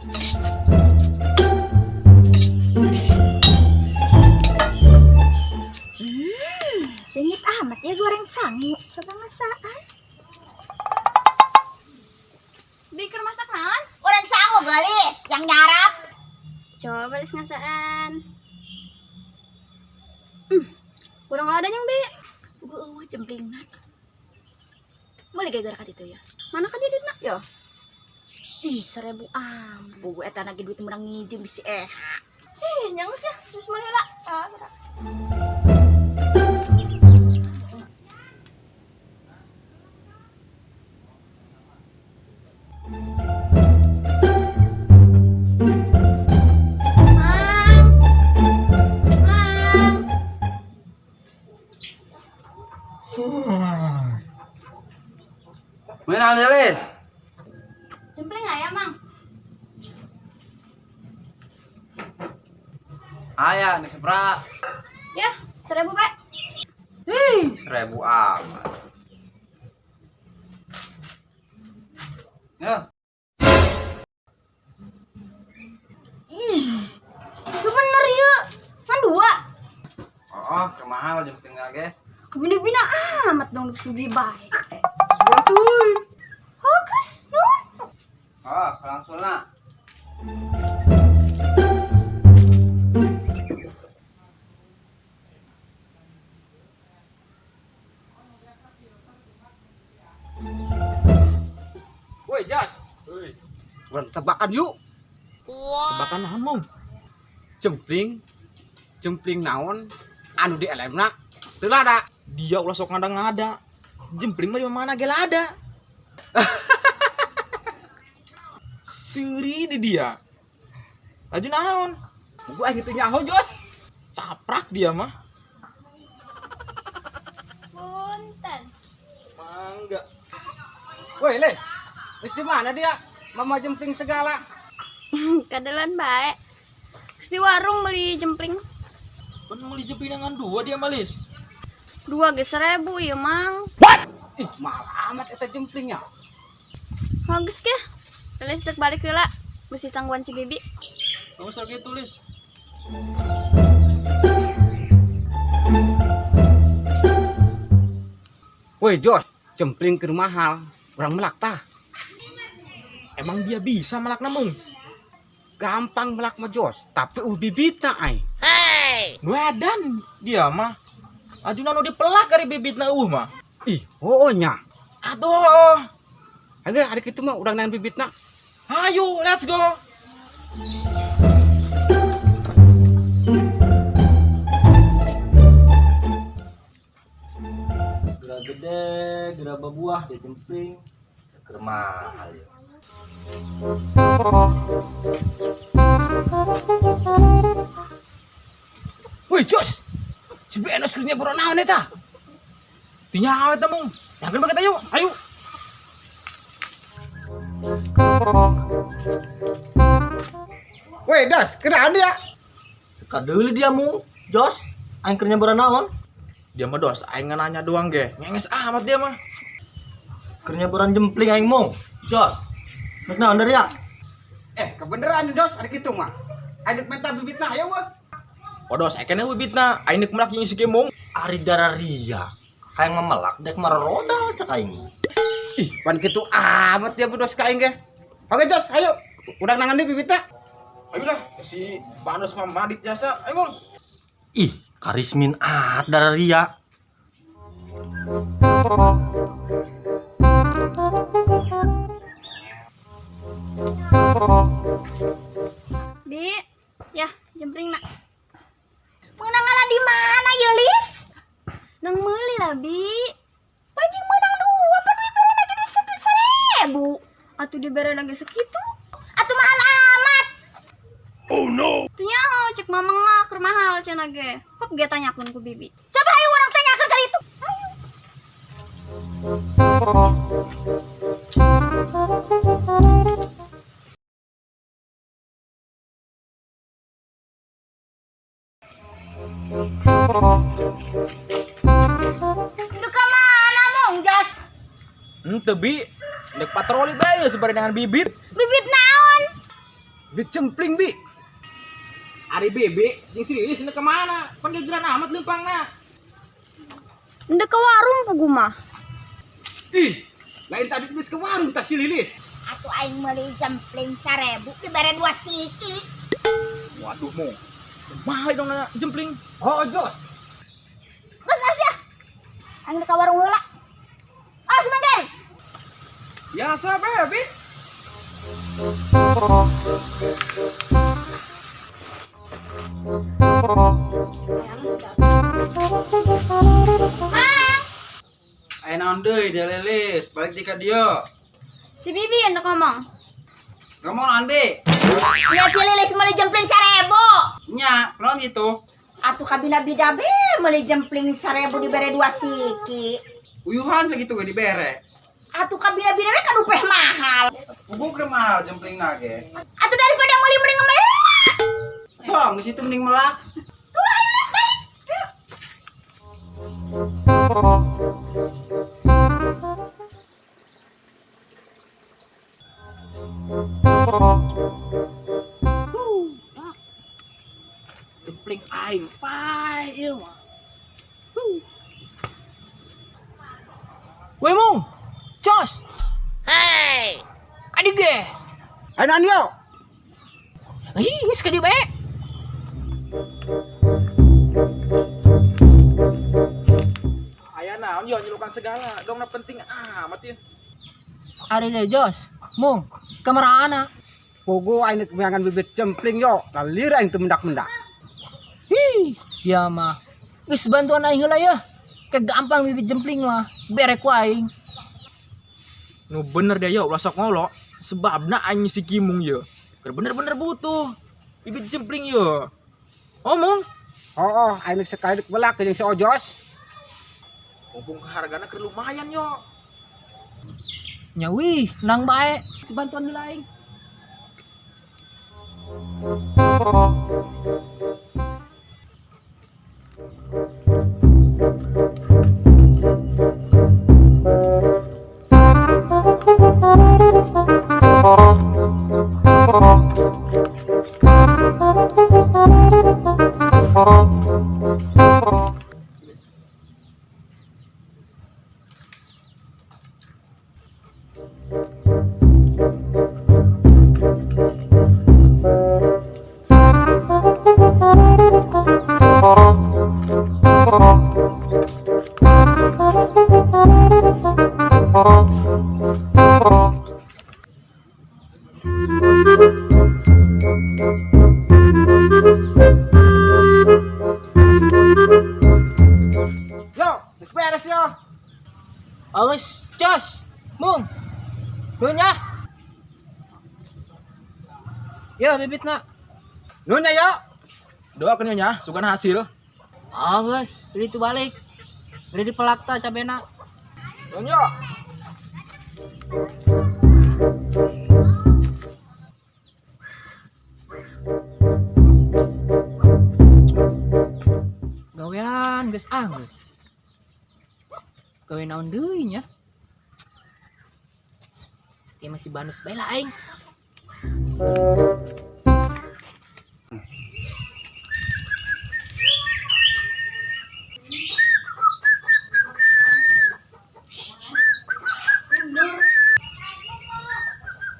Singit amat ya goreng sangu. Coba masakan. Bikin masak naon? Goreng sangu gelis yang nyarap. Coba balis ngasaan. Kurang lada yang Bi. Jemplingna. Mulai gara-gara ka ditu ya. Mana ka dia duitna? Yo. Ih, 1000 ambu eta nage duit menang ngijim bisi Nyangus ya. Terus mana lah? Gerak. Mana Alis? Jempling ayam, Mang. Ayah, nih sepra. Ya, 1000, Pak. 1000 amat. Ya. Lu bener ya. Kan 2. Oh, kemahal jempling lagi. Kebina-bina amat dong sugi baik. Waduh. Bagus, Nur. Oh, langsung nak. Woi, Jas. Woi. Orang tebakan yuk. Tebakan naon mong? Jempling naon anu di elemna teu lada. Dia ulah sok ngada-ngada. Jempling mah di mana ge lada. Seuri di dia. Laju naon? Gua gitu nyaho, Jos. Caprak dia mah. Punten. Mangga. Woi, Les. Les di mana dia? Mama jempling segala. Kadelan baik. Di warung beli jempling. Kan mau dijepin dengan 2 dia malis. 2 ge 1000 ya, Mang. Ih, mahal amat eta jemplingnya. Bagus ke? Tulis dek balik heula. Besi tangguhan si Bibi. Kamu usah gitu tulis. Woi, Jos, jempling keur mahal. Urang melak tah. Emang dia bisa melakna mung? Gampang melak mah, Jos, tapi bibitna ai. Wedan dia mah. Ajuna nu dipelak dari bibitna mah. Ih, oh nya. Aduh. Ayo, hari kitu mah urang nahan bibitna. Ayo, let's go. Gerah gede, gerah berbuah di jempling. Keur mahal ya. Woi, Jos. Si Benos kerja buron naon eta? Tinya awet mung. Yakin banget ayo. Ayo. Woi, Das, kenaan dia? Teka deuli dia mung. Jos, aing keur nyabaran naon? Dia mah dos, aing nanya doang ge. Ngenges amat dia mah. Keur nyabaran jempling aing mung. Jos. Nek naon dari ya? Kebeneran Dos, hari kitu mah. Ayo minta bibitna, ayo weh. Podos, ekene bibitna. Aing nek melak jeung si Gemong. Ari dararia. Hayang memelak dek marodal cek aing. Ih, pan kitu amat dia Dos ka aing ge. Oke, Jos, ayo. Urang nangan deui bibitna. Ayolah, si Panos mah madit jasa. Ayo, Mong. Ih, karismin dararia. Bi, ya jempling nak. Menang ngalah di mana, Yulis? Nang meuli lah, Bi. Pajing menang 2, pan dibere lagi duit 1000. Atuh dibere lagi segitu. Atuh mahal amat. Tanya cek mamang mah keur mahal cenah ge. Kok ge tanyakeun ku Bibi. Coba ayo orang tanyakan ka itu. Lu ka mana, Mong, Jos? Henteu Bi. Dek patroli bae sabari dengan bibit. Bibit naon? Bibit cempling bi. Ari bebe, yang serius ini kemana? Pendegeran amat lempang na. Ndek ke warung pugu mah. Ih, lain tadi bis ke warung tas si Lilis. Atuh aing meuli jempling 1000 dibere 2 siki. Waduh mo. Mahal dong na jempling. Oh, jos. Geus asa. Aing ka warung heula. Ah, sebentar. Biasa bebe. Ayo naon deui dia Lilis, balik di ka dieu. Si Bibi yang ngomong. Ngomong naon Bi? Ya si Lilis meuli jempling 1000. Nya, naon itu? Atuh kabina bida be meuli jempling 1000 dibere 2 siki. Uyuhan segitu ge dibere. Atuh kabina bida we kan upeh mahal. Pugu keur mahal jempling nage. Atuh daripada meuli mending ngewe. Tong, di situ mending melak. Tuh Lilis baik. Jempling aing pai ieu mah. Weh mung. Jos. Hey. Kadi ge. Ayo naon yo? Ih, geus kadi bae. Aya naon yo nyelukan segala. Dong na penting amat ya. Ari deh Jos, mung kemerana? Pugu aing kebanyakan bibit jempling yo, lalir aing teu mendak-mendak. Hi, ya mah. Geus bantuan aing heula ya. Kegampang bibit jempling mah, bere ku aing. Nu bener deh yo, ulah sok ngolo. Sebabna aing si Kimung ye. Keur bener-bener butuh bibit jempling ye. Omong, Oh, aing sekali dek belak jeung si Ojos. mumpung hargana keur lumayan yo. Nyawi, nang bae, sebantuan heula aing. Yo, geus beres yo. Awas, Jos, mung. Nunya. Ya bibitna. Nunya yo. Doakeun nya sugan hasil. Awas, beli tu balik. Beli di pelakta cabena. Nun yo. Gawean geus anggeus. Gawe naon deui nya? Kayak masih banus bae lah aing.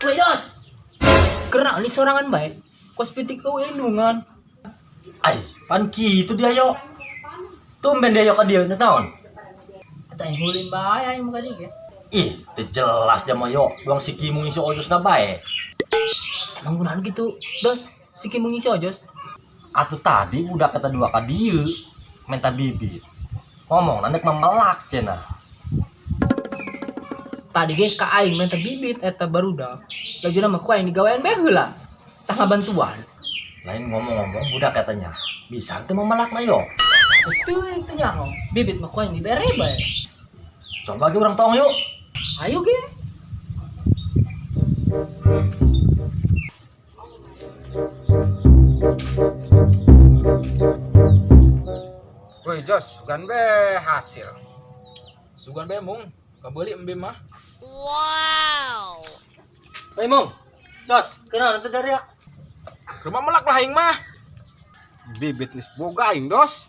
Woi Dos. Kena li sorangan bae. Kos pitik eueuh lindungan. Ay, pan kitu dia yo. Tumben dia yo ka dieu naon? Eta yang ngulin bae aing muka dia. Ih, teu jelas dia mah yo. Doang si Kimung si Ojos na bae. Emang gunaan gitu, Dos. Si Kim mengisi ojos. Atuh tadi udah kata dua ka dieu minta bibit. Ngomong nanek memelak cenah. Tadi ge ka aing minta bibit eta barudak. Lajuna mah ku aing digawean bae heula. Tah bantuan. Lain ngomong-ngomong budak katanya. Bisa teu memelak na yo. Teuing teh nyaho. Bibit mah ku aing dibere bae. Coba ge urang tong yuk. Ayo ge. Woi Jos, kan be hasil. Sugan bae mung. Kabeuli embe mah. Hei Mong. Jos, kenapa nanti dari ya? Ke rumah melak lah aing mah. Bibit nis boga aing dos.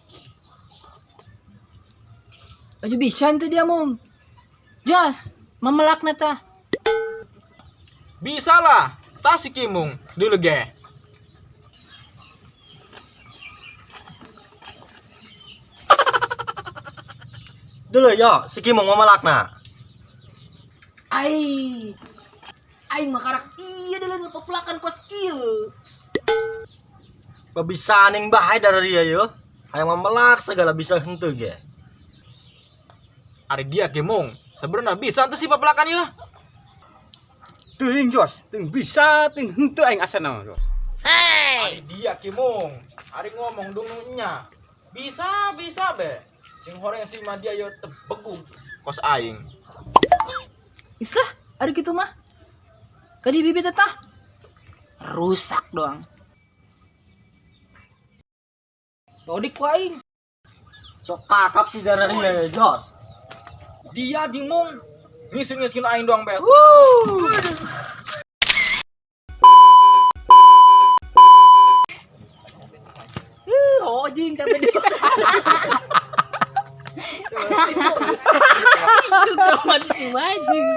Aja bisa ente dia mong. Jas, mamelak nata. Bisa lah. Tah si Kimung dulu ge. Dulu yo, si Kimong mamalakna. Aing makarak iya dalam ngepopulakan kos kieu. Bisa ning bahaya dari dia yo. Hayang mamalak segala bisa henteu ge. Ari dia Kimung. Sebenarnya bisa tuh si papelakan ya. Teuing Jos, teuing bisa teuing henteu aing asana Jos. Ari dia Kimung. Ari ngomong dong nya. Bisa be. Sing horeng si Madia yo tebegu kos aing. Islah, ada gitu mah. Kadi bibit tah. Rusak doang. Todik ku aing. Sok kakap si dari dia ya, Jos. Dia Kimung. Ngisin aing doang be. Oh, jing capek dia. Itu kamat si wajing.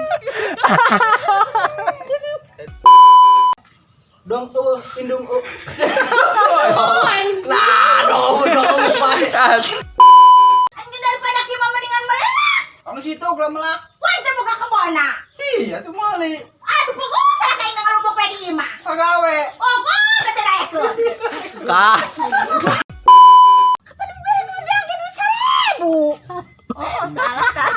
Dong tuh indung. Anjing daripada Kimong mendingan melak. Kamu situ geula melak. Wah, itu buka kebona. Iya tuh mali. Aduh, pokoknya salah kain dengan rumah pedi mah. Pagawe. Oh, kok kata dayak lu. Kah. Kapan udah duit 1.000. Oh, salah kan.